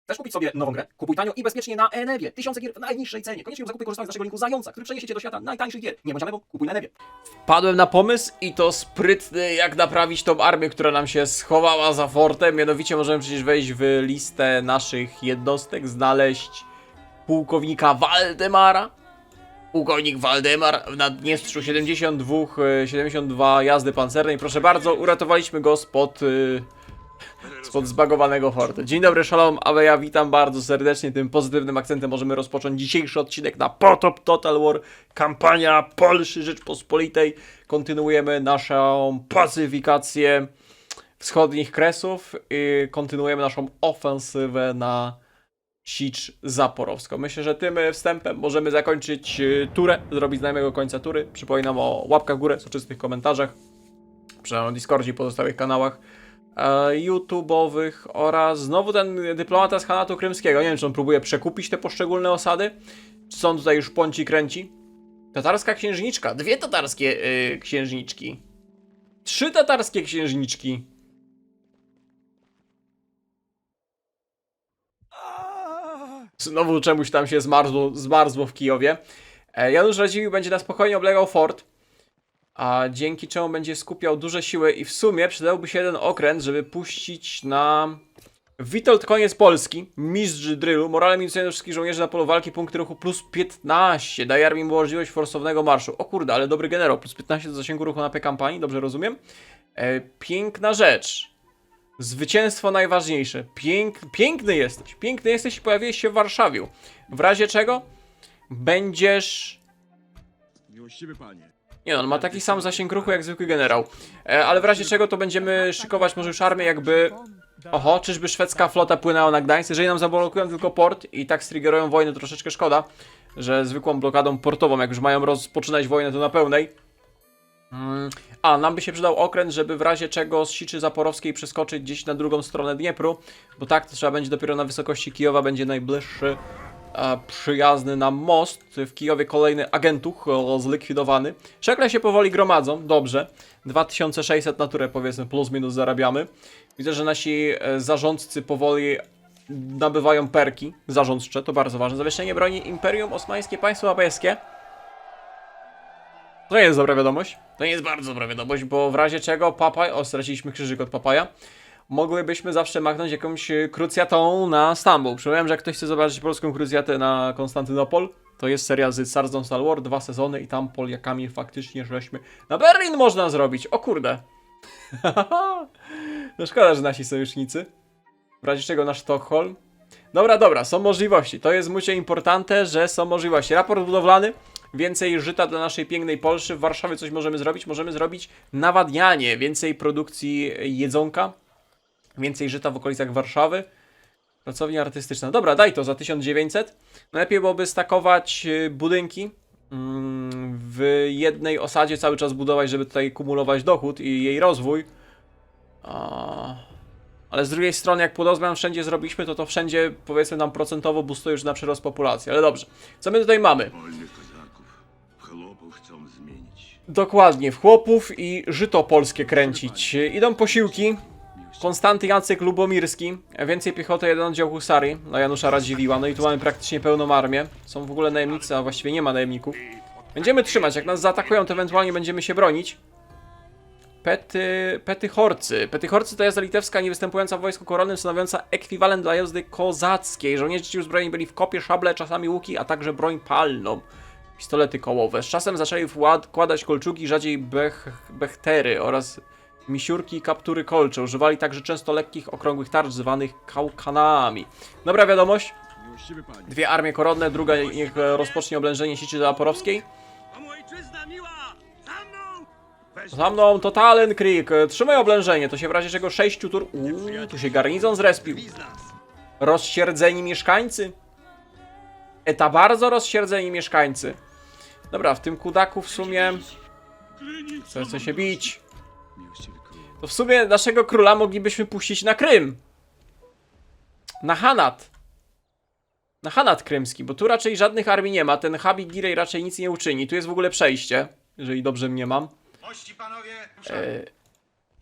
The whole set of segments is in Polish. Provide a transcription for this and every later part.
Chcesz kupić sobie nową grę? Kupuj tanio i bezpiecznie na Enevie. Tysiące gier w najniższej cenie. Koniecznie lub zakupy korzystając z naszego linku Zająca, który przeniesie cię do świata najtańszych gier. Nie bądź Amebą, kupuj na Enevie. Wpadłem na pomysł i to sprytny, jak naprawić tą armię, która nam się schowała za fortem. Mianowicie możemy przecież wejść w listę naszych jednostek, znaleźć pułkownika Waldemara. Pułkownik Waldemar w Naddniestrzu 72 jazdy pancernej. Proszę bardzo, uratowaliśmy go spod zbagowanego fortu. Dzień dobry, shalom, a ja witam bardzo serdecznie. Tym pozytywnym akcentem możemy rozpocząć dzisiejszy odcinek na Potop Total War. Kampania Polszy Rzeczpospolitej. Kontynuujemy naszą pacyfikację wschodnich Kresów i kontynuujemy naszą ofensywę na Sicz Zaporowską. Myślę, że tym wstępem możemy zakończyć turę, zrobić znajomego końca tury. Przypominam o łapkach w górę, soczystych komentarzach, przynajmniej na Discordzie i pozostałych kanałach YouTube'owych oraz znowu ten dyplomata z Hanatu Krymskiego. Nie wiem, czy on próbuje przekupić te poszczególne osady, czy są tutaj już pąci kręci. Tatarska księżniczka, 2 tatarskie księżniczki, 3 tatarskie księżniczki. Znowu czemuś tam się zmarzło w Kijowie. Janusz Radziwiłł będzie na spokojnie oblegał fort, a dzięki czemu będzie skupiał duże siły i w sumie przydałby się jeden okręt, żeby puścić na Witold Koniec Polski, mistrz drylu, morale minusuje do wszystkich żołnierzy na polu walki, punkty ruchu plus 15, daje armii możliwość forsownego marszu. O kurde, ale dobry generał, plus 15 do zasięgu ruchu na kampanii, dobrze rozumiem? Piękna rzecz. Zwycięstwo najważniejsze. Piękny jesteś i pojawiłeś się w Warszawie. W razie czego będziesz... Miłościwy panie. Nie no, on ma taki sam zasięg ruchu jak zwykły generał. Ale w razie czego to będziemy szykować może już armię jakby... Oho, czyżby szwedzka flota płynęła na Gdańsk? Jeżeli nam zablokują tylko port i tak striggerują wojnę, to troszeczkę szkoda, że zwykłą blokadą portową, jak już mają rozpoczynać wojnę, to na pełnej. A, nam by się przydał okręt, żeby w razie czego z Siczy Zaporowskiej przeskoczyć gdzieś na drugą stronę Dniepru, bo tak to trzeba będzie dopiero na wysokości Kijowa, będzie najbliższy przyjazny nam most. W Kijowie kolejny agentuch zlikwidowany. Szekle się powoli gromadzą, dobrze. 2600 na turę powiedzmy plus minus zarabiamy. Widzę, że nasi zarządcy powoli nabywają perki zarządcze, to bardzo ważne. Zawieszenie broni Imperium Osmańskie, Państwo Papajskie. To nie jest dobra wiadomość. To nie jest bardzo dobra wiadomość, bo w razie czego Papaj... O, straciliśmy krzyżyk od Papaja. Moglibyśmy zawsze machnąć jakąś krucjatą na Stambuł. Przypomniałem, że jak ktoś chce zobaczyć polską krucjatę na Konstantynopol, to jest seria z Stars on Star War, 2 sezony i tam Poliakami faktycznie żeśmy... Na Berlin można zrobić! O kurde! No szkoda, że nasi sojusznicy. W razie czego na Sztokholm. Dobra, są możliwości. To jest mucie importante, że są możliwości. Raport budowlany. Więcej żyta dla naszej pięknej Polszy. W Warszawie coś możemy zrobić. Możemy zrobić nawadnianie. Więcej produkcji jedzonka. Więcej żyta w okolicach Warszawy. Pracownia artystyczna. Dobra, daj to za 1900. Najlepiej byłoby stakować budynki. W jednej osadzie cały czas budować, żeby tutaj kumulować dochód i jej rozwój. Ale z drugiej strony, jak płodozmian wszędzie zrobiliśmy, to wszędzie, powiedzmy, nam procentowo boostuje już na przyrost populacji. Ale dobrze. Co my tutaj mamy? Wolnych kozaków. W chłopów chcą zmienić. Dokładnie, w chłopów i żyto polskie kręcić. Idą posiłki. Konstanty Jacek Lubomirski. Więcej piechoty, 1 oddział husarii dla Janusza Radziwiłła. No i tu mamy praktycznie pełną armię. Są w ogóle najemnicy, a właściwie nie ma najemników. Będziemy trzymać. Jak nas zaatakują, to ewentualnie będziemy się bronić. Petychorcy. Petychorcy to jazda litewska niewystępująca w wojsku koronnym, stanowiąca ekwiwalent dla jazdy kozackiej. Żołnierze ci uzbrojeni byli w kopie, szable, czasami łuki, a także broń palną. Pistolety kołowe. Z czasem zaczęli wkładać kolczugi, rzadziej bechtery oraz misiurki i kaptury kolcze. Używali także często lekkich, okrągłych tarcz zwanych kałkanami. Dobra wiadomość. Miłościwy panie. 2 armie koronne, druga niech rozpocznie oblężenie Siczy Zaporowskiej. A ojczyzna miła! Za mną! Za mną Totalen Krieg. Trzymaj oblężenie, to się w razie czego 6 tur... tu się garnizon zrespił. Rozsierdzeni mieszkańcy. Bardzo rozsierdzeni mieszkańcy. Dobra, w tym kudaku w sumie... Chce się bić. Miłościwy król. To w sumie naszego króla moglibyśmy puścić na Krym. Na Hanat. Na Hanat krymski, bo tu raczej żadnych armii nie ma. Ten Habi Girej raczej nic nie uczyni. Tu jest w ogóle przejście, jeżeli dobrze mnie mam. Mości panowie,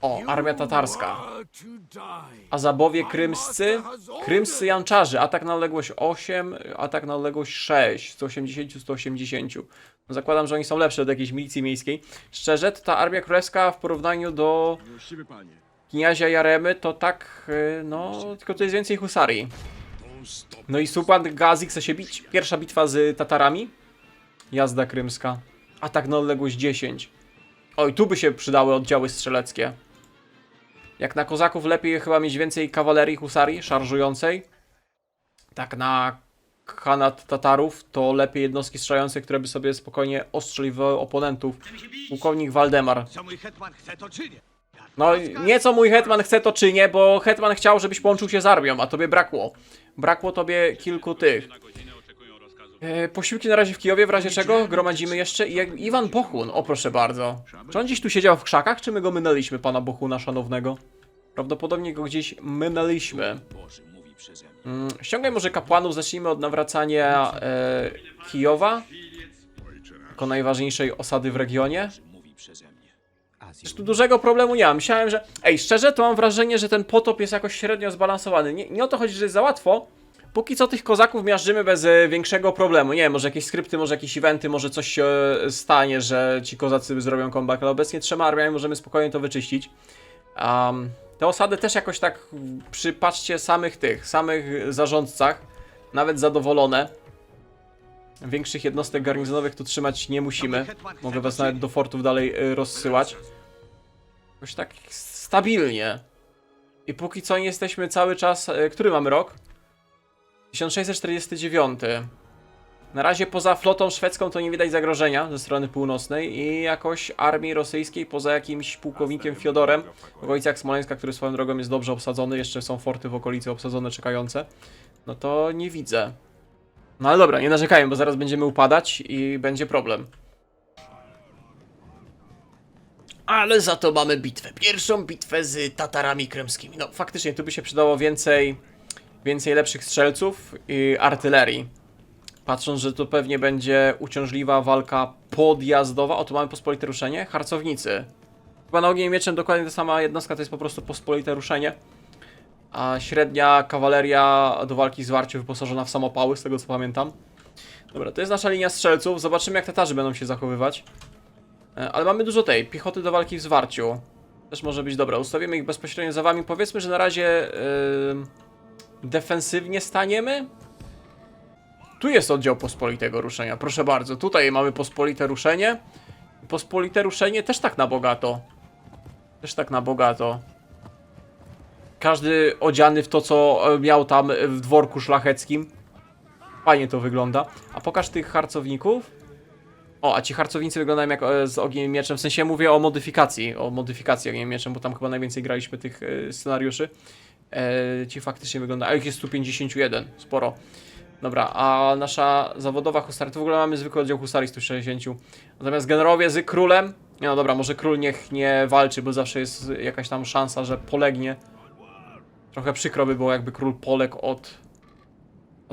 O, armia tatarska. Azabowie krymscy. Krymscy janczarze. Atak na odległość 8, atak na odległość 6. 180, 180. No zakładam, że oni są lepsze od jakiejś milicji miejskiej. Szczerze, to ta armia królewska w porównaniu do Miłościwy panie. kniazia Jaremy to tak, no, tylko to jest więcej husarii. No i Supan Gazi chce się bić. Pierwsza bitwa z Tatarami. Jazda krymska. Atak na odległość 10. Oj, tu by się przydały oddziały strzeleckie. Jak na kozaków lepiej chyba mieć więcej kawalerii husarii szarżującej. Tak na Khanat Tatarów to lepiej jednostki strzelające, które by sobie spokojnie ostrzeliwały oponentów. Pułkownik Waldemar. Co mój hetman chce, to czynię. No nie co mój hetman chce to czynię, bo hetman chciał, żebyś połączył się z armią, a tobie brakło. Brakło tobie kilku tych. Posiłki na razie w Kijowie, w razie czego gromadzimy jeszcze i Iwan Bohun, o proszę bardzo. Czy on gdzieś tu siedział w krzakach, czy my go minęliśmy, pana Bohuna szanownego? Prawdopodobnie go gdzieś minęliśmy. Ściągaj może kapłanów, zacznijmy od nawracania Kijowa jako najważniejszej osady w regionie. Już tu dużego problemu nie mam. Myślałem, że... Ej, szczerze, to mam wrażenie, że ten potop jest jakoś średnio zbalansowany. Nie o to chodzi, że jest za łatwo. Póki co tych kozaków miażdżymy bez większego problemu. Nie wiem, może jakieś skrypty, może jakieś eventy, może coś się stanie, że ci kozacy zrobią comeback, ale obecnie 3 armiami możemy spokojnie to wyczyścić. Te osady też jakoś tak przy patrzcie samych zarządcach, nawet zadowolone. Większych jednostek garnizonowych tu trzymać nie musimy. Mogę was nawet do fortów dalej rozsyłać. Jakoś tak stabilnie. I póki co nie jesteśmy cały czas... Który mamy rok? 1649. Na razie poza flotą szwedzką to nie widać zagrożenia ze strony północnej i jakoś armii rosyjskiej poza jakimś pułkownikiem Fiodorem w okolicach Smoleńska, który swoją drogą jest dobrze obsadzony, jeszcze są forty w okolicy obsadzone, czekające, no to nie widzę. No ale dobra, nie narzekajmy, bo zaraz będziemy upadać i będzie problem. Ale za to mamy bitwę. Pierwszą bitwę z Tatarami krymskimi. No faktycznie tu by się przydało więcej lepszych strzelców i artylerii. Patrząc, że to pewnie będzie uciążliwa walka podjazdowa. O, tu mamy pospolite ruszenie. Harcownicy. Chyba na ogniem mieczem dokładnie ta sama jednostka, to jest po prostu pospolite ruszenie. A średnia kawaleria do walki z zwarciu wyposażona w samopały, z tego co pamiętam. Dobra, to jest nasza linia strzelców. Zobaczymy, jak Tatarzy będą się zachowywać. Ale mamy dużo tej piechoty do walki w zwarciu. Też może być dobra. Ustawimy ich bezpośrednio za wami. Powiedzmy, że na razie defensywnie staniemy. Tu jest oddział pospolitego ruszenia, proszę bardzo. Tutaj mamy pospolite ruszenie. Pospolite ruszenie też tak na bogato. Też tak na bogato. Każdy odziany w to, co miał tam w dworku szlacheckim. Fajnie to wygląda. A pokaż tych harcowników. O, a ci harcownicy wyglądają jak z ogniem mieczem. W sensie mówię o modyfikacji. O modyfikacji ogniem mieczem, bo tam chyba najwięcej graliśmy tych scenariuszy. Ci faktycznie wyglądają. A ich jest 151. Sporo. Dobra, a nasza zawodowa husaria, to w ogóle mamy zwykły oddział husarii 160. Natomiast generowie z królem, nie no dobra, może król niech nie walczy, bo zawsze jest jakaś tam szansa, że polegnie. Trochę przykro by było, jakby król poległ od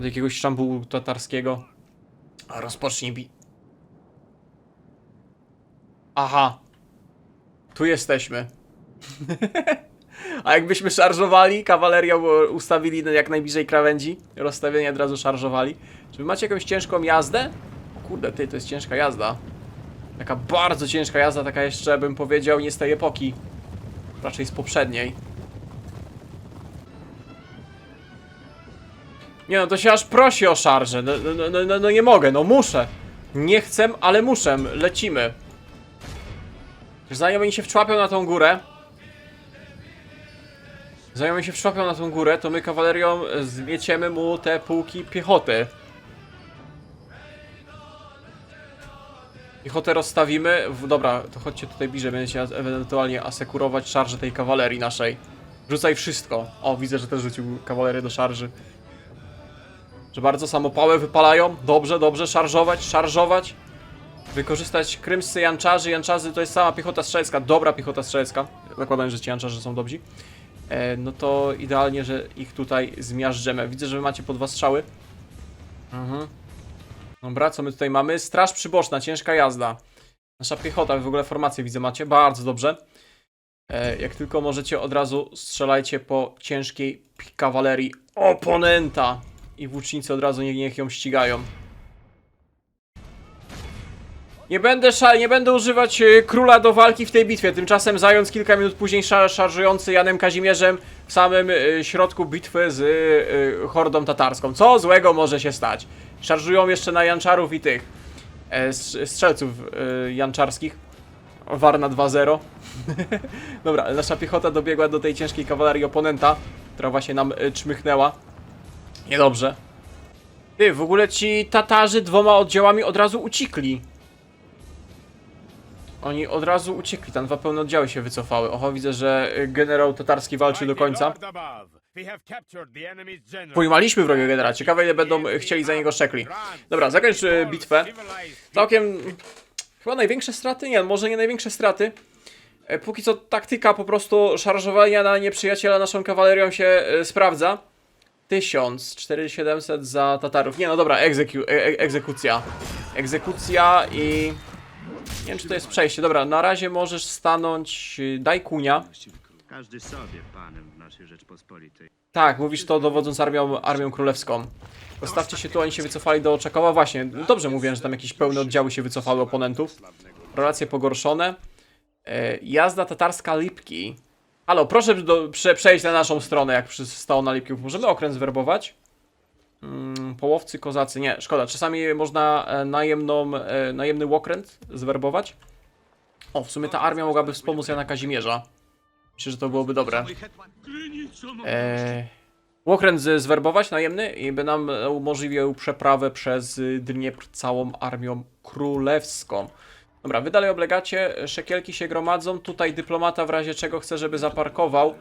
jakiegoś szambułu tatarskiego. A rozpocznij Aha. Tu jesteśmy. A jakbyśmy szarżowali, kawalerią ustawili jak najbliżej krawędzi, rozstawienie od razu szarżowali. Czy wy macie jakąś ciężką jazdę? O kurde, ty, to jest ciężka jazda. Taka bardzo ciężka jazda, taka jeszcze bym powiedział nie z tej epoki. Raczej z poprzedniej. Nie no, to się aż prosi o szarżę. No nie mogę, no muszę. Nie chcę, ale muszę. Lecimy. Zanim oni się wczłapią na tą górę, to my kawalerią zmieciemy mu te pułki piechoty. Piechotę rozstawimy. Dobra, to chodźcie tutaj bliżej, będziecie ewentualnie asekurować szarżę tej kawalerii naszej. Rzucaj wszystko. O, widzę, że też rzucił kawalerię do szarży. Że bardzo samopałę wypalają. Dobrze, dobrze, szarżować. Wykorzystać krymscy janczarzy. Janczarzy to jest sama piechota strzelecka, dobra piechota strzelecka. Zakładam, że ci janczarzy są dobrzy. No to idealnie, że ich tutaj zmiażdżemy. Widzę, że wy macie po 2 strzały. Dobra, co my tutaj mamy? Straż przyboczna, ciężka jazda. Nasza piechota, wy w ogóle formację widzę macie, bardzo dobrze. Jak tylko możecie, od razu strzelajcie po ciężkiej kawalerii oponenta. I włócznicy od razu niech ją ścigają. Nie będę używać króla do walki w tej bitwie. Tymczasem zając kilka minut później szarżujący Janem Kazimierzem w samym środku bitwy z hordą tatarską. Co złego może się stać? Szarżują jeszcze na janczarów i tych strzelców janczarskich. Warna 2-0. Dobra, nasza piechota dobiegła do tej ciężkiej kawalerii oponenta, która właśnie nam czmychnęła. Niedobrze. Ty, w ogóle ci Tatarzy 2 oddziałami od razu uciekli. Oni od razu uciekli, tam 2 pełne oddziały się wycofały. Oho, widzę, że generał tatarski walczy do końca. Pojmaliśmy wrogiego generała, ciekawe ile będą chcieli za niego szekli. Dobra, zakończ bitwę. Całkiem... Chyba największe straty? Nie, może nie największe straty. Póki co taktyka po prostu szarżowania na nieprzyjaciela naszą kawalerią się sprawdza. 4700 za Tatarów. Nie, no dobra, egzekucja. Egzekucja i... Nie wiem, czy to jest przejście. Dobra, na razie możesz stanąć... Daj kunia. Każdy sobie panem w naszej Rzeczpospolitej. Tak, mówisz to dowodząc armią królewską. Postawcie się tu, oni się wycofali do Oczakowa. Właśnie, dobrze mówiłem, że tam jakieś pełne oddziały się wycofały oponentów. Relacje pogorszone. Jazda tatarska Lipki. Halo, proszę przejść na naszą stronę, jak stało na Lipki. Możemy okręt zwerbować? Połowcy, kozacy. Nie, szkoda. Czasami można najemny łokręt zwerbować. O, w sumie ta armia mogłaby wspomóc Jana Kazimierza. Myślę, że to byłoby dobre. Łokręt zwerbować najemny i by nam umożliwił przeprawę przez Dniepr całą armią królewską. Dobra, wy dalej oblegacie, szekielki się gromadzą, tutaj dyplomata w razie czego chce, żeby zaparkował.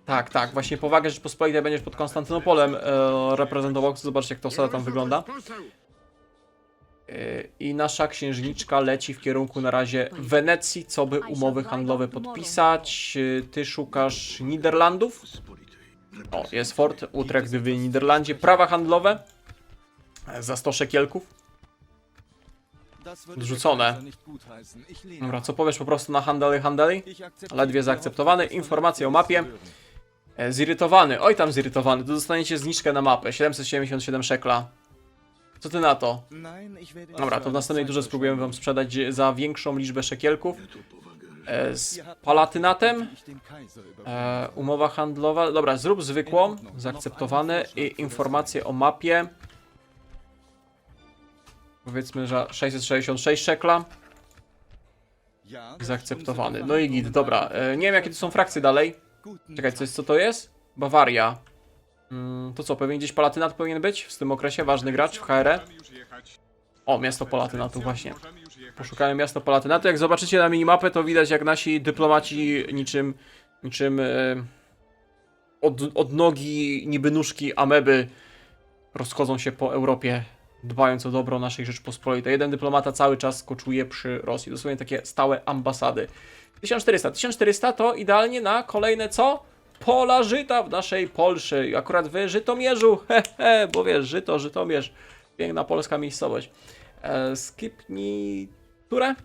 Tak, właśnie powagę Rzeczpospolitej będziesz pod Konstantynopolem reprezentował, chcę zobaczyć jak to osada tam wygląda. I nasza księżniczka leci w kierunku na razie Wenecji, co by umowy handlowe podpisać. Ty szukasz Niderlandów. O, jest fort Utrecht w Niderlandzie. Prawa handlowe za 100 szekielków. Odrzucone. Dobra, co powiesz po prostu na handeli? Ledwie zaakceptowany. Informacje o mapie. Zirytowany. Oj tam zirytowany. To dostaniecie zniżkę na mapę. 777 szekla. Co ty na to? Dobra, to w następnej turze spróbujemy wam sprzedać za większą liczbę szekielków. Z Palatynatem. Umowa handlowa. Dobra, zrób zwykłą. Zaakceptowane. I informacje o mapie. Powiedzmy, że 666 szekla. Zaakceptowany. No i git, dobra. Nie wiem jakie to są frakcje dalej. Czekaj, co to jest? Bawaria. To co, pewnie gdzieś Palatynat powinien być w tym okresie? Ważny gracz w HR. O, miasto Palatynatu właśnie. Poszukałem miasto Palatynatu. Jak zobaczycie na minimapę, to widać jak nasi dyplomaci niczym od nogi niby nóżki ameby rozchodzą się po Europie, dbając o dobro naszej Rzeczpospolitej. Jeden dyplomata cały czas koczuje przy Rosji. Dosłownie takie stałe ambasady. 1400 to idealnie na kolejne co? Pola żyta w naszej Polsce. Akurat w Żytomierzu. Bo wiesz, Żytomierz. Piękna polska miejscowość. Skipnij turę.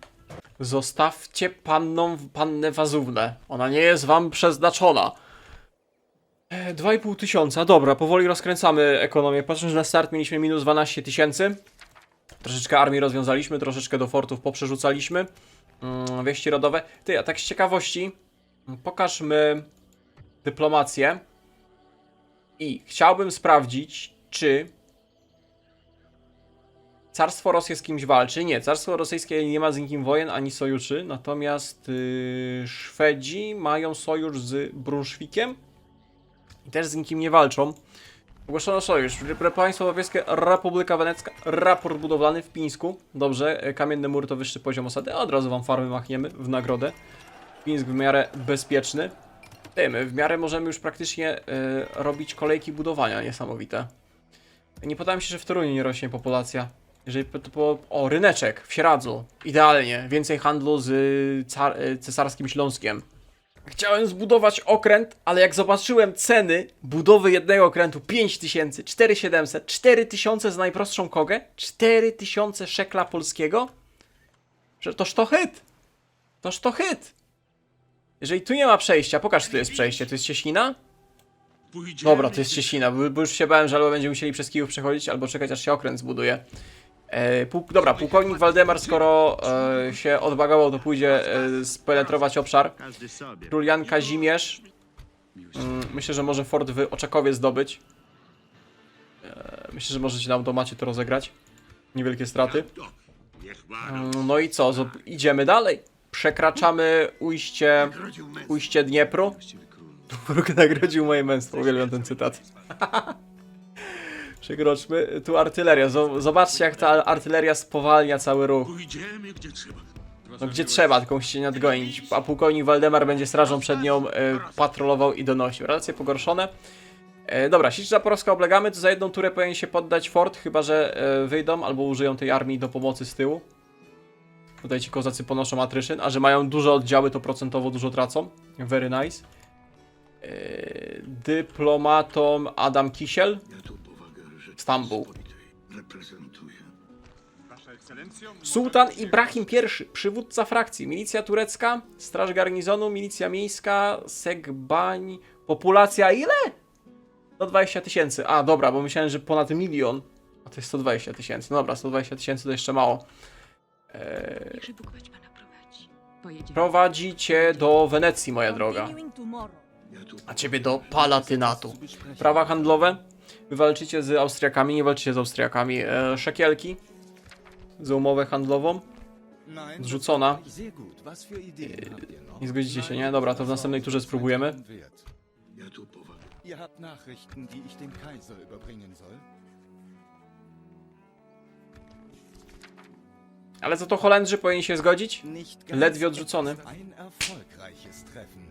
Zostawcie pannę Wazuwnę. Ona nie jest wam przeznaczona. 2500. Dobra, powoli rozkręcamy ekonomię. Patrząc na start mieliśmy minus 12 000. Troszeczkę armii rozwiązaliśmy, troszeczkę do fortów poprzerzucaliśmy. Wieści rodowe. Ty, a tak z ciekawości pokażmy dyplomację. I chciałbym sprawdzić, czy Carstwo Rosje z kimś walczy. Nie, Carstwo Rosyjskie nie ma z nikim wojen ani sojuszy. Natomiast Szwedzi mają sojusz z Brunszwikiem. I też z nikim nie walczą. Ogłoszono sojusz. Państwo Europejskie, Republika Wenecka, raport budowlany w Pińsku. Dobrze, kamienny mur to wyższy poziom osady. Od razu wam farmy machniemy w nagrodę. Pińsk w miarę bezpieczny. My w miarę możemy już praktycznie robić kolejki budowania. Niesamowite. Nie podoba mi się, że w Toruniu nie rośnie populacja. Jeżeli o, ryneczek w Sieradzu. Idealnie. Więcej handlu z cesarskim Śląskiem. Chciałem zbudować okręt, ale jak zobaczyłem ceny budowy jednego okrętu 5000, 4700, 4000 za najprostszą kogę, 4000 szekla polskiego, że toż to hit. Toż to hit. Jeżeli tu nie ma przejścia, pokaż, czy tu jest przejście. To jest cieśnina? Pójdziemy, Dobra, to jest cieśnina, bo już się bałem, że albo będziemy musieli przez Kijów przechodzić, albo czekać, aż się okręt zbuduje. Dobra, pułkownik Waldemar, skoro się odbagował, to pójdzie spenetrować obszar. Każdy sobie. Król Jan Kazimierz. Myślę, że może fort w Oczakowie zdobyć. Myślę, że możecie na automacie to rozegrać. Niewielkie straty. Niech No i co? Idziemy dalej. Przekraczamy ujście Dniepru. Wróg nagrodził moje męstwo. Uwielbiam ten cytat. Przekroczmy. Tu artyleria. Zobaczcie, jak ta artyleria spowalnia cały ruch. Pójdziemy gdzie trzeba. No gdzie trzeba, tylko musi się nadgonić. A pułkownik Waldemar będzie strażą przed nią patrolował i donosił. Relacje pogorszone. Dobra, Sicz Zaporowska oblegamy, to za jedną turę powinien się poddać fort, chyba że wyjdą albo użyją tej armii do pomocy z tyłu. Tutaj ci kozacy ponoszą atryszyn, a że mają duże oddziały, to procentowo dużo tracą. Very nice. Dyplomatą Adam Kisiel. Ja tu powagę Stambuł. Rzeczypospolitej reprezentuję. Sułtan Ibrahim I, przywódca frakcji. Milicja turecka, straż garnizonu, milicja miejska, Segbań. Populacja ile? 120 000. A, dobra, bo myślałem, że ponad 1 000 000. A to jest 120 000. No dobra, 120 000 to jeszcze mało. Niechże Bóg choć pana prowadzi. Pojedziemy. Prowadzi cię do Wenecji, moja droga. Continuing tomorrow. Ja tu A ciebie do Palatynatu. Prawa handlowe. Wy walczycie z Austriakami, nie walczycie z Austriakami. Szekielki. Za umowę handlową. Zrzucona. Nie zgodzicie się, nie? Dobra, to w następnej turze spróbujemy. ja tu powagę. Ihr habt Nachrichten, die ich dem Kaiser überbringen soll? Ale za to Holendrzy powinni się zgodzić? Nicht ganz. Ledwie odrzucony. Es ist ein erfolgreiches Treffen.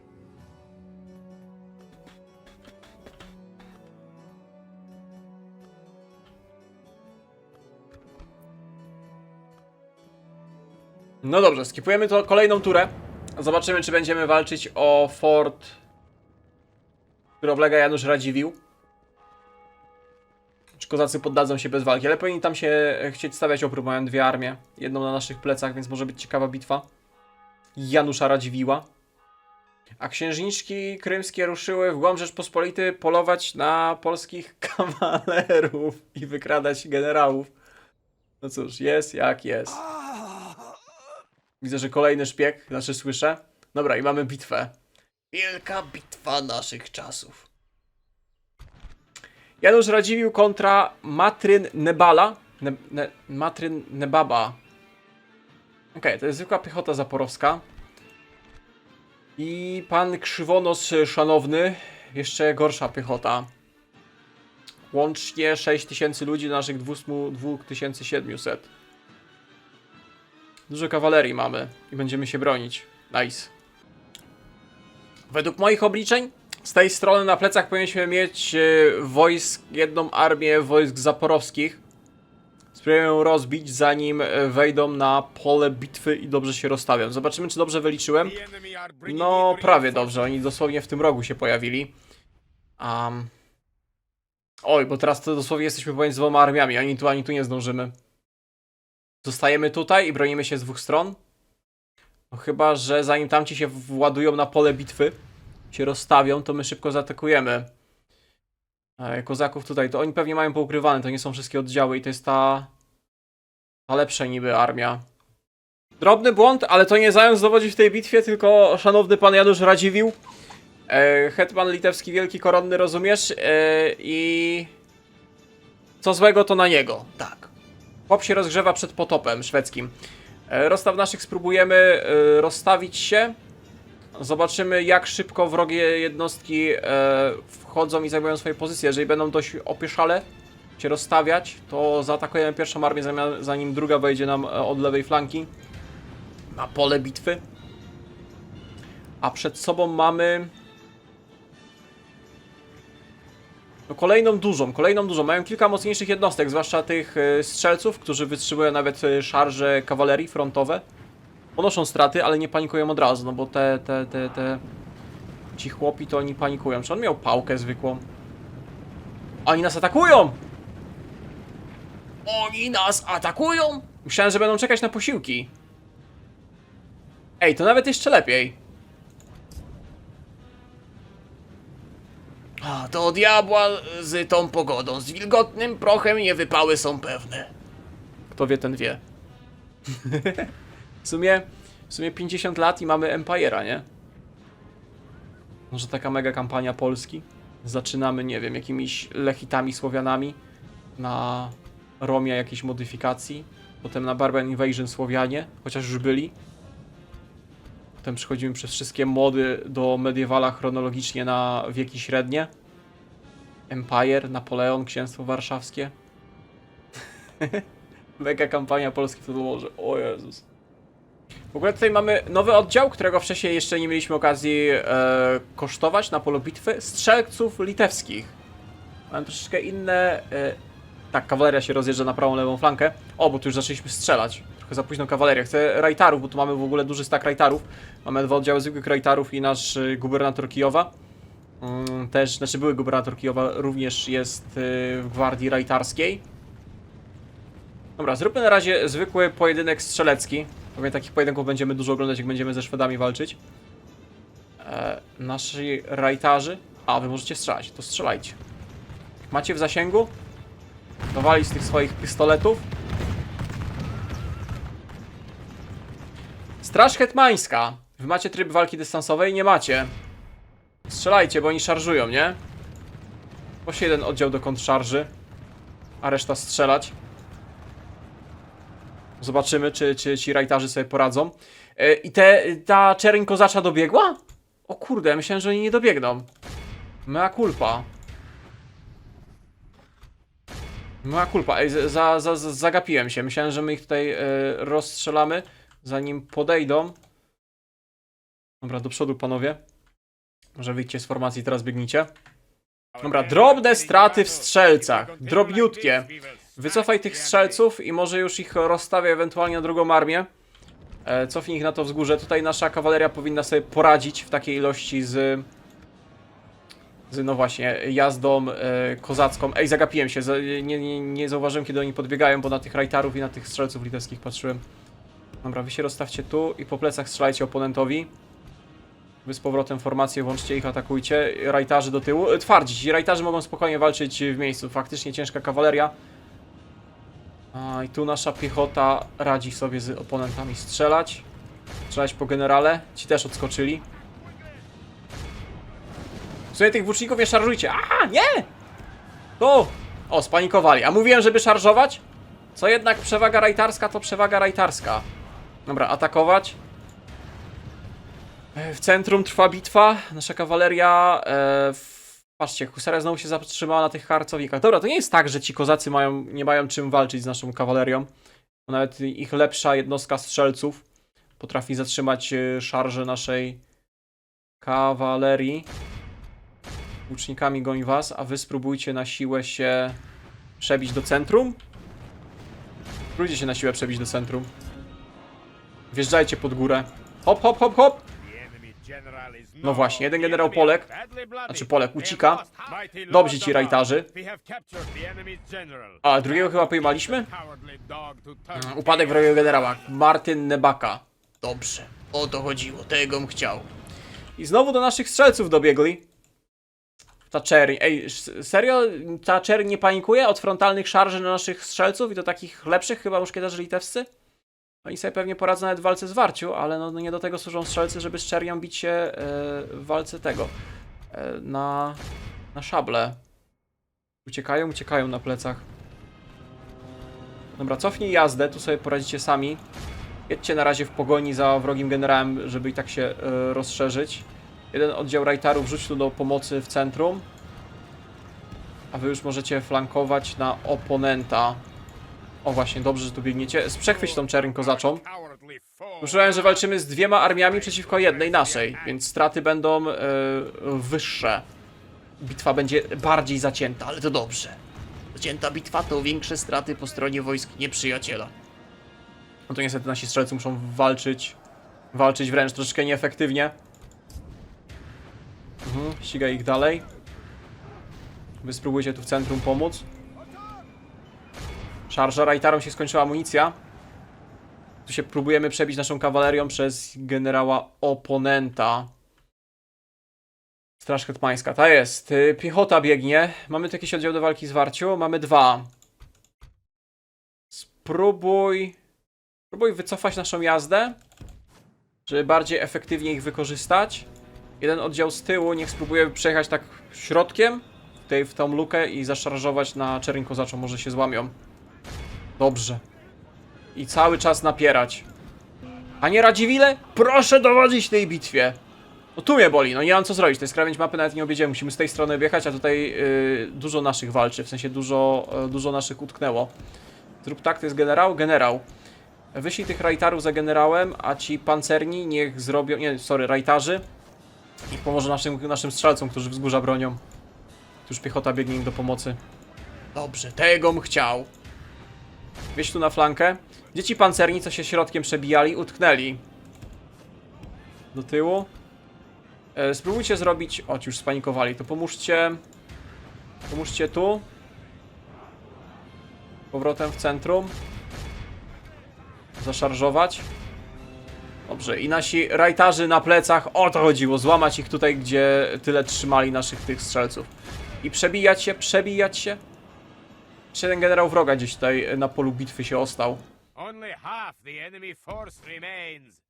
No dobrze, skipujemy to kolejną turę. Zobaczymy, czy będziemy walczyć o fort, który oblega Janusz Radziwiłł. Czy kozacy poddadzą się bez walki, ale powinni tam się chcieć stawiać opór, mają 2 armie. Jedną na naszych plecach, więc może być ciekawa bitwa. Janusza Radziwiłła. A księżniczki krymskie ruszyły w głąb Rzeczpospolitej polować na polskich kawalerów i wykradać generałów. No cóż, jest jak jest. Widzę, że kolejny szpieg, znaczy słyszę. Dobra, i mamy bitwę. Wielka bitwa naszych czasów. Janusz Radziwiłł kontra Matryn Nebala. Matryn Nebaba. Okej, to jest zwykła piechota zaporowska. I pan Krzywonos Szanowny. Jeszcze gorsza piechota. Łącznie 6000 ludzi do naszych 2700. Dużo kawalerii mamy i będziemy się bronić. Nice. Według moich obliczeń z tej strony na plecach powinniśmy mieć jedną armię wojsk zaporowskich. Spróbuję ją rozbić, zanim wejdą na pole bitwy i dobrze się rozstawią. Zobaczymy, czy dobrze wyliczyłem. No, prawie dobrze. Oni dosłownie w tym rogu się pojawili. Oj, bo teraz to dosłownie jesteśmy pomiędzy 2 armiami. Ani tu nie zdążymy. Zostajemy tutaj i bronimy się z 2 stron. No chyba, że zanim tamci się władują na pole bitwy, się rozstawią, to my szybko zaatakujemy. Kozaków tutaj, to oni pewnie mają poukrywane, to nie są wszystkie oddziały i to jest ta lepsza niby armia. Drobny błąd, ale to nie zając dowodzi w tej bitwie, tylko szanowny pan Janusz Radziwiłł. Hetman litewski wielki koronny, rozumiesz? I co złego to na niego. Tak. Chłop się rozgrzewa przed potopem szwedzkim. Rozstaw naszych spróbujemy rozstawić się. Zobaczymy, jak szybko wrogie jednostki wchodzą i zajmują swoje pozycje. Jeżeli będą dość opieszale się rozstawiać, to zaatakujemy pierwszą armię, zanim druga wejdzie nam od lewej flanki na pole bitwy. A przed sobą mamy no kolejną dużą. Mają kilka mocniejszych jednostek, zwłaszcza tych strzelców, którzy wytrzymują nawet szarże kawalerii frontowe. Ponoszą straty, ale nie panikują od razu, no bo ci chłopi to oni panikują. Czy on miał pałkę zwykłą? Oni nas atakują! Oni nas atakują! Myślałem, że będą czekać na posiłki. Ej, to nawet jeszcze lepiej. A, to diabła z tą pogodą. Z wilgotnym prochem niewypały są pewne. Kto wie, ten wie. w sumie 50 lat i mamy Empire'a, nie? Może taka mega kampania Polski? Zaczynamy, nie wiem, jakimiś Lechitami, Słowianami. Na Romie jakiejś modyfikacji. Potem na Barbarian Invasion Słowianie, chociaż już byli. Potem przechodzimy przez wszystkie mody do Medievala chronologicznie na wieki średnie. Empire, Napoleon, Księstwo Warszawskie. Mega kampania Polski w Fedorze. O Jezus. W ogóle tutaj mamy nowy oddział, którego wcześniej jeszcze nie mieliśmy okazji kosztować na polu bitwy. Strzelców litewskich. Mam troszeczkę inne... Tak, kawaleria się rozjeżdża na prawą, lewą flankę. O, bo tu już zaczęliśmy strzelać. Trochę za późno kawaleria. Chcę rajtarów, bo tu mamy w ogóle duży stak rajtarów. Mamy 2 oddziały zwykłych rajtarów i nasz gubernator Kijowa. Też, znaczy były gubernator Kijowa również jest w gwardii rajtarskiej. Dobra, zróbmy na razie zwykły pojedynek strzelecki. Pewnie takich pojedynków będziemy dużo oglądać, jak będziemy ze Szwedami walczyć. Nasi rajtarzy... A, wy możecie strzelać, to strzelajcie. Macie w zasięgu? Dowali z tych swoich pistoletów. Straż hetmańska. Wy macie tryb walki dystansowej? Nie macie. Strzelajcie, bo oni szarżują, nie? Właśnie jeden oddział do kontrszarży, a reszta strzelać. Zobaczymy, czy ci rajtarzy sobie poradzą. I ta czerń kozacza dobiegła? O kurde, myślałem, że oni nie dobiegną. Mea culpa. Mea culpa. Ej, zagapiłem się. Myślałem, że my ich tutaj rozstrzelamy, zanim podejdą. Dobra, do przodu, panowie. Może wyjdźcie z formacji, teraz biegnijcie. Dobra, drobne straty w strzelcach. Drobniutkie. Wycofaj tych strzelców i może już ich rozstawię ewentualnie na drugą armię. Cofnij ich na to wzgórze. Tutaj nasza kawaleria powinna sobie poradzić w takiej ilości z no właśnie, jazdą kozacką. Ej, zagapiłem się. Nie zauważyłem, kiedy oni podbiegają, bo na tych rajtarów i na tych strzelców litewskich patrzyłem. Dobra, wy się rozstawcie tu i po plecach strzelajcie oponentowi. Wy z powrotem formację, włączcie ich, atakujcie. Rajtarzy do tyłu. Twardzić. Rajtarzy mogą spokojnie walczyć w miejscu. Faktycznie ciężka kawaleria. I tu nasza piechota radzi sobie z oponentami strzelać. Strzelać po generale. Ci też odskoczyli. W sumie tych włóczników nie szarżujcie. A, nie! Tu! O, spanikowali. A mówiłem, żeby szarżować? Co jednak przewaga rajtarska, to przewaga rajtarska. Dobra, atakować. W centrum trwa bitwa. Nasza kawaleria... Patrzcie, husaria znowu się zatrzymała na tych harcownikach. Dobra, to nie jest tak, że ci kozacy nie mają czym walczyć z naszą kawalerią. Bo nawet ich lepsza jednostka strzelców potrafi zatrzymać szarże naszej kawalerii. Łucznikami goni was, a wy spróbujcie na siłę się przebić do centrum. Spróbujcie się na siłę przebić do centrum. Wjeżdżajcie pod górę. Hop, hop, hop, hop. No właśnie, jeden generał Polek, znaczy Polek ucieka. Dobrze ci rajtarzy. A drugiego chyba pojmaliśmy? Upadek wrogiego generała. Martyn Nebaka. Dobrze, o to chodziło, tego bym chciał. I znowu do naszych strzelców dobiegli. Ta czerń. Ej, serio? Ta czerń nie panikuje od frontalnych szarży na naszych strzelców i to takich lepszych chyba muszkieterzy litewscy? Oni sobie pewnie poradzą nawet w walce z Warciu, ale no nie do tego służą strzelcy, żeby z czernią bić się w walce tego. Na szable. Uciekają na plecach. Dobra, cofnij jazdę, tu sobie poradzicie sami. Jedźcie na razie w pogoni za wrogim generałem, żeby i tak się rozszerzyć. Jeden oddział rajtarów rzuć tu do pomocy w centrum. A wy już możecie flankować na oponenta. O właśnie, dobrze, że tu biegniecie. Przechwyć tą czerń kozaczą. Użyłem, że walczymy z 2 armiami przeciwko jednej naszej, więc straty będą wyższe. Bitwa będzie bardziej zacięta, ale to dobrze. Zacięta bitwa to większe straty po stronie wojsk nieprzyjaciela. No to niestety nasi strzelcy muszą walczyć wręcz troszeczkę nieefektywnie. Ścigaj ich dalej. Wy spróbujcie tu w centrum pomóc. Szarża, rajtarom się skończyła amunicja. Tu się próbujemy przebić naszą kawalerią przez generała oponenta. Straż hetmańska, ta jest. Piechota biegnie. Mamy tu jakiś oddział do walki z warcią? Mamy 2. Spróbuj wycofać naszą jazdę, żeby bardziej efektywnie ich wykorzystać. Jeden oddział z tyłu niech spróbuje przejechać tak środkiem w tą lukę i zaszarżować na czerń kozaczą, może się złamią. Dobrze. I cały czas napierać. Panie Radziwile, proszę dowodzić tej bitwie. No tu mnie boli, no nie mam co zrobić, to jest krawędź mapy, nawet nie objedziemy, musimy z tej strony objechać, a tutaj dużo naszych walczy, w sensie dużo naszych utknęło. Zrób tak, to jest generał? Generał. Wyślij tych rajtarów za generałem, a ci pancerni niech zrobią, nie, sorry, rajtarzy. Niech pomoże naszym strzelcom, którzy wzgórza bronią. Tu już piechota biegnie im do pomocy. Dobrze, tego bym chciał. Wieź tu na flankę. Gdzie ci pancerni, co się środkiem przebijali, utknęli. Do tyłu. Spróbujcie zrobić... O, ci już spanikowali, to pomóżcie... Pomóżcie tu. Powrotem w centrum. Zaszarżować. Dobrze, i nasi rajtarzy na plecach, o to chodziło, złamać ich tutaj, gdzie tyle trzymali naszych tych strzelców. I przebijać się, przebijać się. Jeszcze jeden generał wroga gdzieś tutaj na polu bitwy się ostał. Only half the enemy force remains.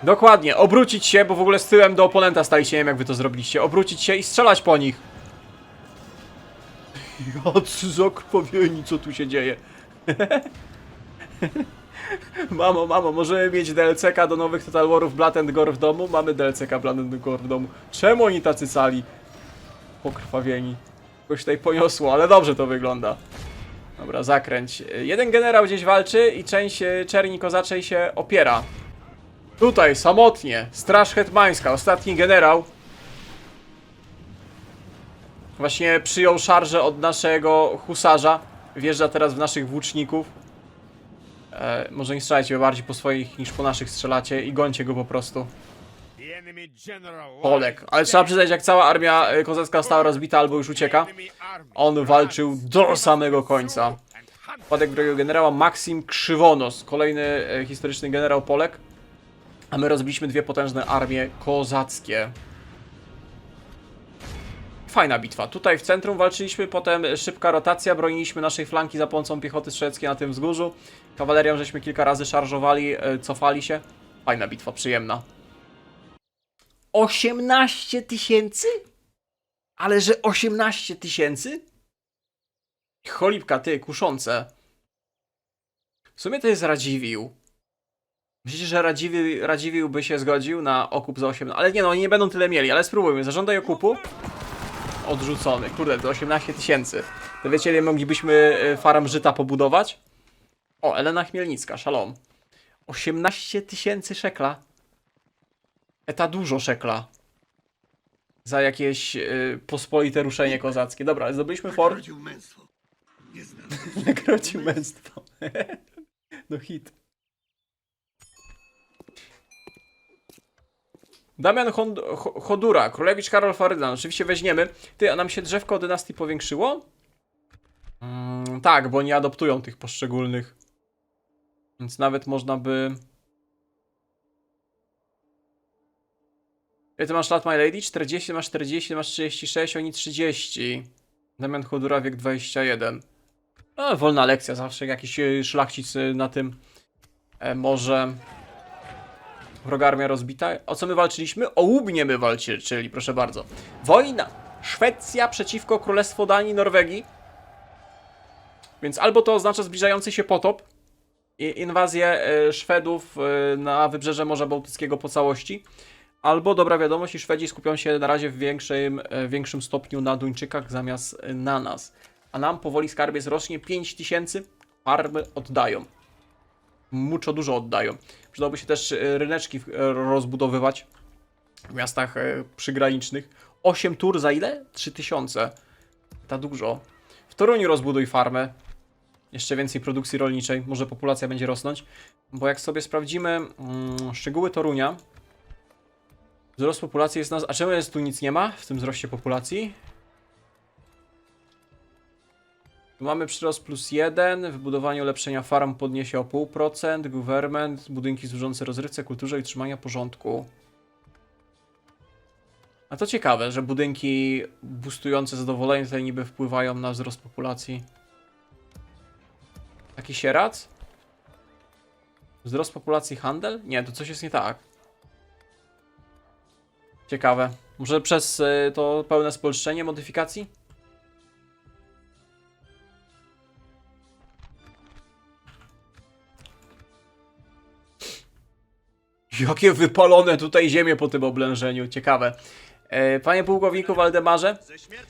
Dokładnie, obrócić się, bo w ogóle z tyłem do oponenta staliście, nie wiem jak wy to zrobiliście. Obrócić się i strzelać po nich. Jacy zakrwawieni, co tu się dzieje? Mamo, możemy mieć DLC-ka do nowych Total Warów Blood and Gore w domu? Mamy DLC-ka Blood and Gore w domu. Czemu oni tacy cali? Pokrwawieni. Jakoś tutaj poniosło, ale dobrze to wygląda. Dobra, zakręć. Jeden generał gdzieś walczy i część czerni kozaczej się opiera. Tutaj, samotnie. Straż hetmańska, ostatni generał. Właśnie przyjął szarżę od naszego husarza. Wjeżdża teraz w naszych włóczników. Może nie strzelajcie bardziej po swoich niż po naszych strzelacie i gońcie go po prostu. The enemy general Polek. Ale trzeba przyznać, jak cała armia kozacka została rozbita albo już ucieka, on walczył do samego końca. Wpadek drugiego generała Maksim Krzywonos. Kolejny historyczny generał Polek. A my rozbiliśmy dwie potężne armie kozackie. Fajna bitwa. Tutaj w centrum walczyliśmy, potem szybka rotacja, broniliśmy naszej flanki za pomocą piechoty strzeleckiej na tym wzgórzu. Kawalerią żeśmy kilka razy szarżowali, cofali się. Fajna bitwa, przyjemna. 18 000? Ale że 18 000? Cholipka, ty, kuszące. W sumie to jest Radziwiłł. Myślicie, że Radziwiłł by się zgodził na okup za 8? Ale nie no, oni nie będą tyle mieli, ale spróbujmy. Zażądaj okupu. Odrzucony. Kurde, to 18 000. To wiecie, ile moglibyśmy farm żyta pobudować? O, Elena Chmielnicka, szalom. 18 000 szekla. Eta dużo szekla. Za jakieś pospolite ruszenie kozackie. Dobra, ale zdobyliśmy fort. Nagrodził męstwo. Nie znam. Nagrodził męstwo. No hit. Damian Chodura, Królewicz Karol Farydan. Oczywiście weźmiemy. Ty, a nam się drzewko dynastii powiększyło? Tak, bo nie adoptują tych poszczególnych. Więc nawet można by... Ile ty masz lat, my lady? 40, masz 40, masz 36, oni 30. Damian Chodura, wiek 21. No, wolna lekcja, zawsze jakiś szlachcic na tym może... Wroga armia rozbita. O co my walczyliśmy? O Łubnie my walczyli, proszę bardzo. Wojna! Szwecja przeciwko Królestwu Danii, Norwegii. Więc albo to oznacza zbliżający się potop i inwazję Szwedów na wybrzeże Morza Bałtyckiego po całości. Albo dobra wiadomość, i Szwedzi skupią się na razie w większym stopniu na Duńczykach zamiast na nas. A nam powoli skarbiec rośnie, 5000 farmy oddają. Muczo dużo oddają. Przydałoby się też ryneczki rozbudowywać w miastach przygranicznych. 8 tur za ile? 3000. Ta dużo. W Toruniu rozbuduj farmę. Jeszcze więcej produkcji rolniczej. Może populacja będzie rosnąć. Bo jak sobie sprawdzimy szczegóły Torunia, wzrost populacji jest... A czemu tu nic nie ma w tym wzroście populacji? Tu mamy przyrost +1, wybudowanie ulepszenia farm podniesie o 0,5%, government, budynki służące rozrywce, kulturze i utrzymania porządku. A to ciekawe, że budynki boostujące zadowolenie tutaj niby wpływają na wzrost populacji. Taki sierat? Wzrost populacji handel? Nie, to coś jest nie tak. Ciekawe. Może przez to pełne spolszczenie modyfikacji? Jakie wypalone tutaj ziemie po tym oblężeniu. Ciekawe. Panie pułkowniku Waldemarze,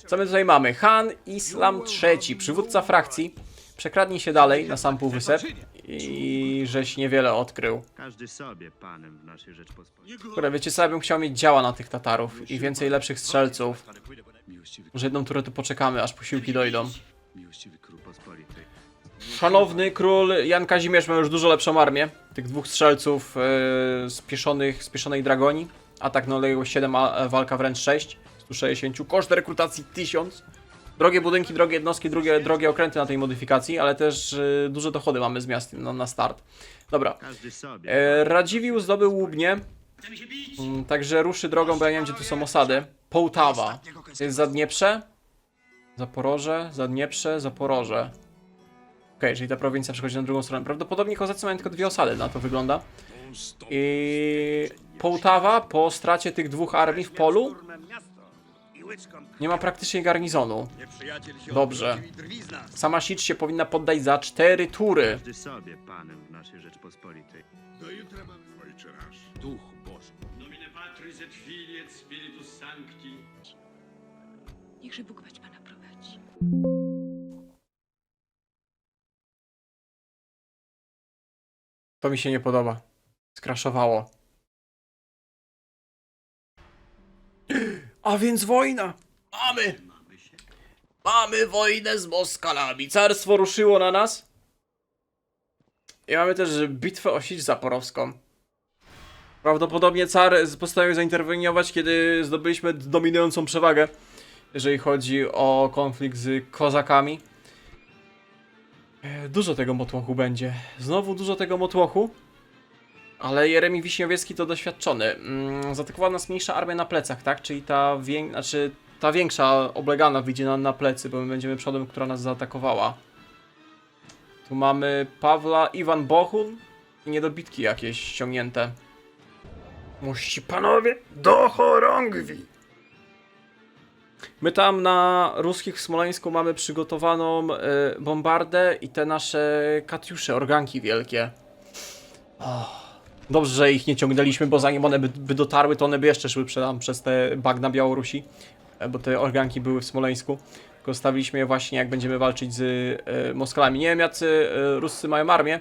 co my tutaj mamy? Han Islam III, przywódca frakcji. Przekradnij się dalej na sam półwysep i żeś niewiele odkrył. Każdy sobie panem w naszej Rzeczpospolitej. Kurde, wiecie co, ja bym chciał mieć działa na tych Tatarów i więcej lepszych strzelców. Może jedną turę tu poczekamy, aż posiłki dojdą. Miłościwy król. Pospolitej. Szanowny król Jan Kazimierz ma już dużo lepszą armię. Tych dwóch strzelców spieszonej dragoni. Atak na odległość 7, a walka wręcz 6. 160. Koszt rekrutacji 1000. Drogie budynki, drogie jednostki, drogie okręty na tej modyfikacji, ale też duże dochody mamy z miast na start. Dobra. Każdy sobie. Radziwiłł zdobył Łubnię. Także ruszy drogą, bo ja nie wiem, gdzie tu są osady. Połtawa. To jest Zadnieprze. Zaporoże, Zadnieprze, Zaporoże. Okej, czyli ta prowincja przechodzi na drugą stronę. Prawdopodobnie kozacy mają tylko 2 osady, na to wygląda. I Połtawa po stracie tych 2 armii w polu nie ma praktycznie garnizonu. Dobrze. Sama Sicz się powinna poddać za 4 tury. Każdy sobie panem w naszej Rzeczpospolitej. Do jutra mamy ojcze nasz. Duch Boży. Nomine Patris et Filii et Spiritus Sancti. Niechże Bóg wać Pana prowadzi. To mi się nie podoba. Skraszowało. A więc wojna! Mamy wojnę z Moskalami. Carstwo ruszyło na nas. I mamy też bitwę o Sicz Zaporowską. Prawdopodobnie car postanowił zainterweniować, kiedy zdobyliśmy dominującą przewagę, jeżeli chodzi o konflikt z kozakami. Dużo tego motłochu będzie. Znowu dużo tego motłochu. Ale Jeremi Wiśniowiecki to doświadczony. Zaatakowała nas mniejsza armia na plecach, tak? Czyli ta większa oblegana wyjdzie na plecy, bo my będziemy przodem, która nas zaatakowała. Tu mamy Pawła, Iwan Bohun i niedobitki jakieś ściągnięte. Mości panowie, do chorągwi! My tam na ruskich w Smoleńsku mamy przygotowaną bombardę i te nasze katiusze, organki wielkie. Dobrze, że ich nie ciągnęliśmy, bo zanim one by dotarły, to one by jeszcze szły przez te bagna Białorusi, bo te organki były w Smoleńsku. Tylko stawiliśmy je właśnie, jak będziemy walczyć z Moskalami. Nie wiem, jacy Ruscy mają armię,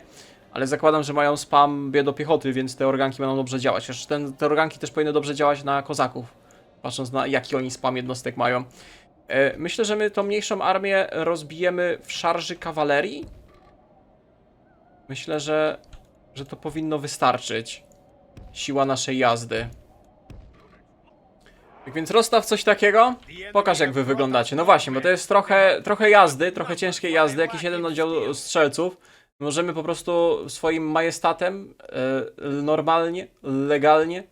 ale zakładam, że mają spam biedopiechoty, więc te organki będą dobrze działać. Chociaż te organki też powinny dobrze działać na kozaków, patrząc na jaki oni spam jednostek mają. Myślę, że my tą mniejszą armię rozbijemy w szarży kawalerii. Myślę, że to powinno wystarczyć. Siła naszej jazdy. Tak więc rozstaw coś takiego. Pokaż, jak wy wyglądacie. No właśnie, bo to jest trochę jazdy, trochę ciężkiej jazdy, jakiś jeden oddział strzelców. Możemy po prostu swoim majestatem normalnie, legalnie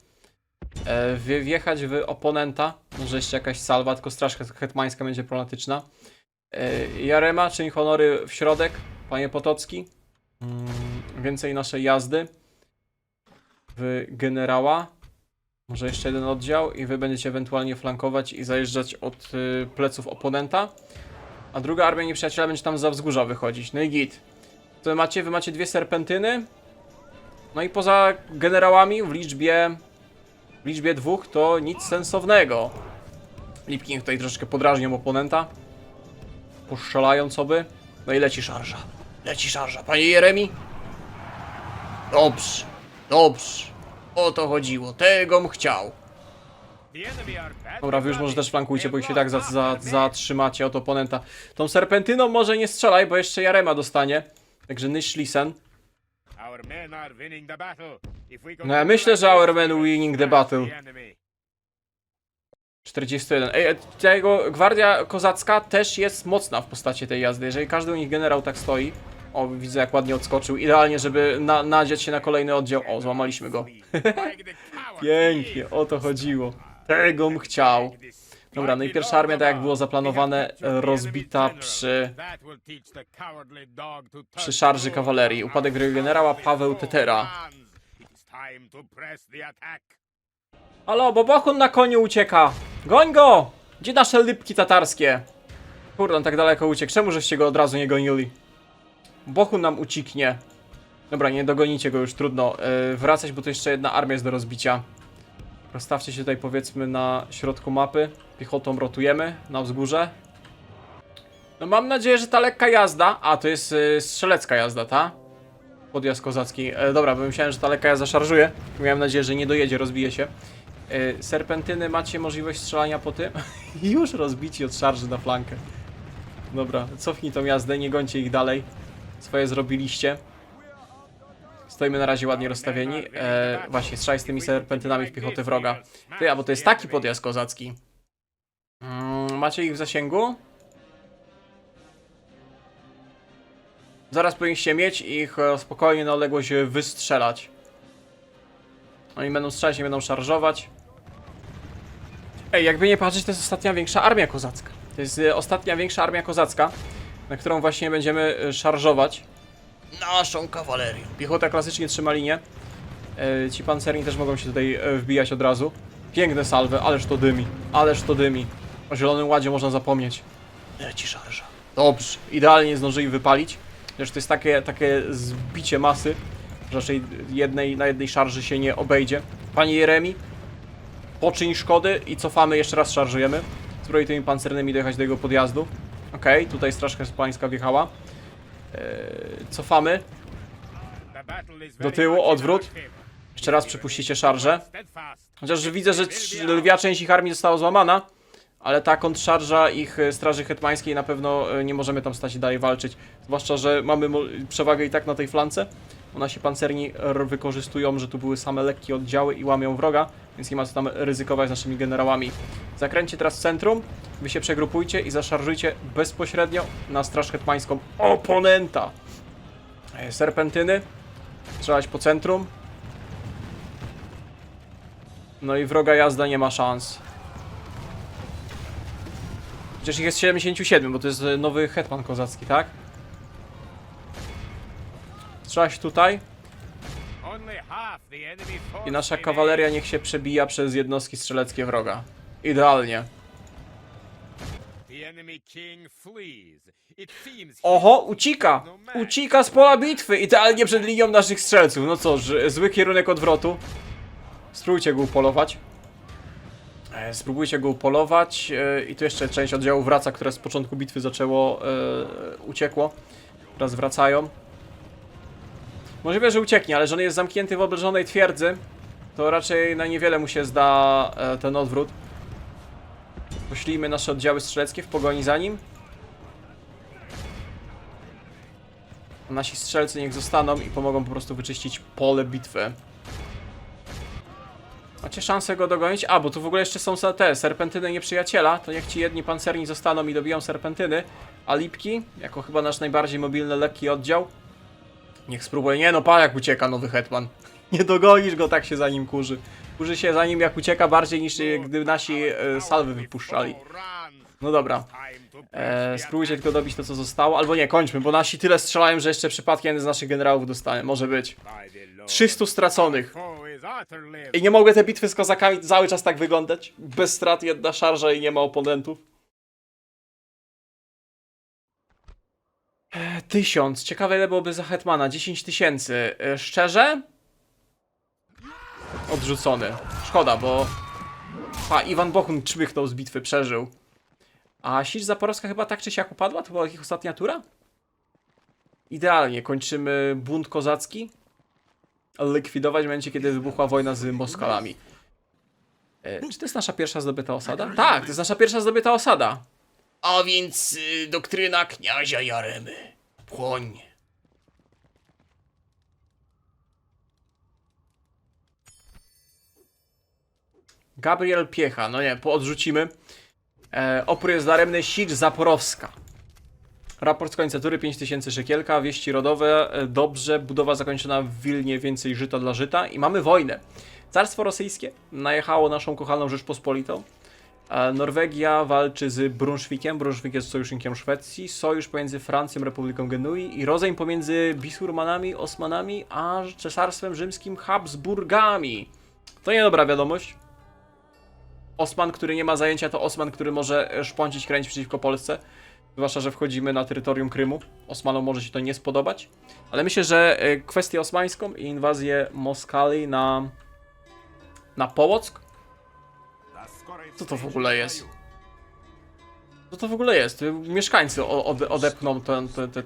wjechać w oponenta. Może jeszcze jakaś salwa, tylko straż hetmańska będzie problematyczna. Jarema, czyń honory w środek, panie Potocki. Więcej naszej jazdy w generała. Może jeszcze jeden oddział i wy będziecie ewentualnie flankować i zajeżdżać od pleców oponenta. A druga armia nieprzyjaciela będzie tam za wzgórza wychodzić. No i git. To wy macie 2 serpentyny. No i poza generałami w liczbie 2 to nic sensownego. Lipkin tutaj troszeczkę podrażnią oponenta. Postrzelając oby. No i leci szarża. Leci szarża. Panie Jeremi? Dobrze. Dobrze. O to chodziło. Tegom chciał. Dobra, wy już może też flankujcie, bo ich się tak zatrzymacie od oponenta. Tą serpentyną może nie strzelaj, bo jeszcze Jarema dostanie. Także Nyszlisen. No ja myślę, że our men winning the battle. 41. Ej, ta jego gwardia kozacka też jest mocna w postaci tej jazdy. Jeżeli każdy u nich generał tak stoi. O, widzę jak ładnie odskoczył. Idealnie, żeby nadziać się na kolejny oddział. O, złamaliśmy go. Pięknie, o to chodziło. Tego bym chciał. Dobra, no i pierwsza armia, tak jak było zaplanowane, rozbita przy szarży kawalerii. Upadek generała Paweł Tetera. Halo, bo Bohun na koniu ucieka. Goń go! Gdzie nasze lypki tatarskie? Kurde, on tak daleko uciekł. Czemu żeście go od razu nie gonili? Bohun nam ucieknie. Dobra, nie dogonicie go już, trudno. Wracać, bo to jeszcze jedna armia jest do rozbicia. Rozstawcie się tutaj, powiedzmy, na środku mapy. Piechotą rotujemy na wzgórze. No mam nadzieję, że ta lekka jazda... A, to jest strzelecka jazda, ta? Podjazd kozacki. Dobra, bo myślałem, że ta lekka jazda szarżuje. Miałem nadzieję, że nie dojedzie, rozbije się. Serpentyny, macie możliwość strzelania po tym? Już rozbici od szarży na flankę. Dobra, cofnij tą jazdę, nie gońcie ich dalej. Swoje zrobiliście. Stoimy na razie ładnie rozstawieni. Właśnie, strzelaj z tymi serpentynami w piechotę wroga. Ty, a bo to jest taki podjazd kozacki. Macie ich w zasięgu? Zaraz powinniście mieć ich spokojnie na odległość wystrzelać. Oni będą strzelać, nie będą szarżować. Ej, jakby nie patrzeć, to jest ostatnia większa armia kozacka. To jest ostatnia większa armia kozacka, na którą właśnie będziemy szarżować. Naszą kawalerią. Piechota klasycznie trzyma linię. Ci pancerni też mogą się tutaj wbijać od razu. Piękne salwy, ależ to dymi. Ależ to dymi. O Zielonym Ładzie można zapomnieć. Leci szarża. Dobrze, idealnie zdążyli wypalić. Zresztą to jest takie zbicie masy, że raczej na jednej szarży się nie obejdzie. Panie Jeremi, poczyń szkody i cofamy, jeszcze raz szarżujemy. Spróbuj tymi pancernymi dojechać do jego podjazdu. Okej, tutaj Straż Pańska wjechała. Cofamy. Do tyłu, odwrót. Jeszcze raz przypuścicie szarżę. Chociaż widzę, że lwia część ich armii została złamana. Ale ta kontrszarża ich Straży Hetmańskiej na pewno nie możemy tam stać i dalej walczyć. Zwłaszcza, że mamy przewagę i tak na tej flance. Nasi pancerni wykorzystują, że tu były same lekkie oddziały i łamią wroga, więc nie ma co tam ryzykować z naszymi generałami. Zakręćcie teraz w centrum, wy się przegrupujcie i zaszarżujcie bezpośrednio na Straż Hetmańską oponenta. Serpentyny. Strzelać po centrum. No i wroga jazda nie ma szans. Przecież ich jest 77, bo to jest nowy hetman kozacki, tak? Strzelać tutaj. I nasza kawaleria niech się przebija przez jednostki strzeleckie wroga. Idealnie. Oho, ucieka! Ucieka z pola bitwy! Idealnie przed linią naszych strzelców. No cóż, zły kierunek odwrotu. Spróbujcie go upolować. Spróbujcie go upolować. I tu jeszcze część oddziału wraca, które z początku bitwy uciekło. Teraz wracają. Możliwe, że ucieknie, ale że on jest zamknięty w oblężonej twierdzy, to raczej na niewiele mu się zda ten odwrót. Poślijmy nasze oddziały strzeleckie w pogoni za nim. Nasi strzelcy niech zostaną i pomogą po prostu wyczyścić pole bitwy. Macie szansę go dogonić? A, bo tu w ogóle jeszcze są te serpentyny nieprzyjaciela. To niech ci jedni pancerni zostaną i dobiją serpentyny. A lipki, jako chyba nasz najbardziej mobilny, lekki oddział, niech spróbuje. Nie no, pa jak ucieka nowy hetman. Nie dogonisz go, tak się za nim kurzy. Kurzy się za nim jak ucieka bardziej niż gdy nasi salwy wypuszczali. No dobra. Spróbujcie tylko dobić to, co zostało. Albo nie, kończmy, bo nasi tyle strzelają, że jeszcze przypadkiem jeden z naszych generałów dostanie. Może być. 300 straconych. I nie mogły te bitwy z kozakami cały czas tak wyglądać. Bez strat, jedna szarża i nie ma oponentów. 1000. Ciekawe, ile byłoby za hetmana. 10 tysięcy. Szczerze? Odrzucony. Szkoda, bo... Iwan Bohun czmychnął z bitwy, przeżył. A Sicz Zaporowska chyba tak czy siak upadła? To była ich ostatnia tura? Idealnie. Kończymy bunt kozacki. Likwidować w momencie, kiedy wybuchła wojna z Moskalami. Czy to jest nasza pierwsza zdobyta osada? Tak, to jest nasza pierwsza zdobyta osada. A więc doktryna kniazia Jaremy. Płoń. Gabriel Piecha, no nie, odrzucimy. Opór jest daremny, Sicz Zaporowska. Raport z końca tury, 5000 szekielka, wieści rodowe, dobrze, budowa zakończona w Wilnie, więcej żyta dla żyta i mamy wojnę. Carstwo rosyjskie najechało naszą kochaną Rzeczpospolitą. Norwegia walczy z Brunswikiem, Brunswik jest sojusznikiem Szwecji, sojusz pomiędzy Francją, Republiką Genui i rozejm pomiędzy Bisurmanami, Osmanami, a Cesarstwem Rzymskim Habsburgami. To niedobra wiadomość. Osman, który nie ma zajęcia, to Osman, który może szpącić, kręcić przeciwko Polsce. Zwłaszcza, że wchodzimy na terytorium Krymu. Osmanom może się to nie spodobać. Ale myślę, że kwestię osmańską i inwazję Moskali na Połock. Co to w ogóle jest? Co to w ogóle jest? Mieszkańcy odepchną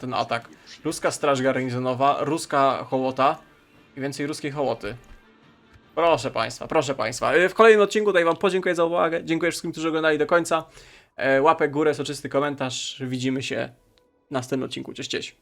ten atak. Ruska straż garnizonowa, ruska hołota i więcej ruskiej hołoty. Proszę Państwa, proszę Państwa. W kolejnym odcinku tutaj Wam podziękuję za uwagę. Dziękuję wszystkim, którzy oglądali do końca. Łapek w górę, soczysty komentarz. Widzimy się w następnym odcinku. Cześć, cześć.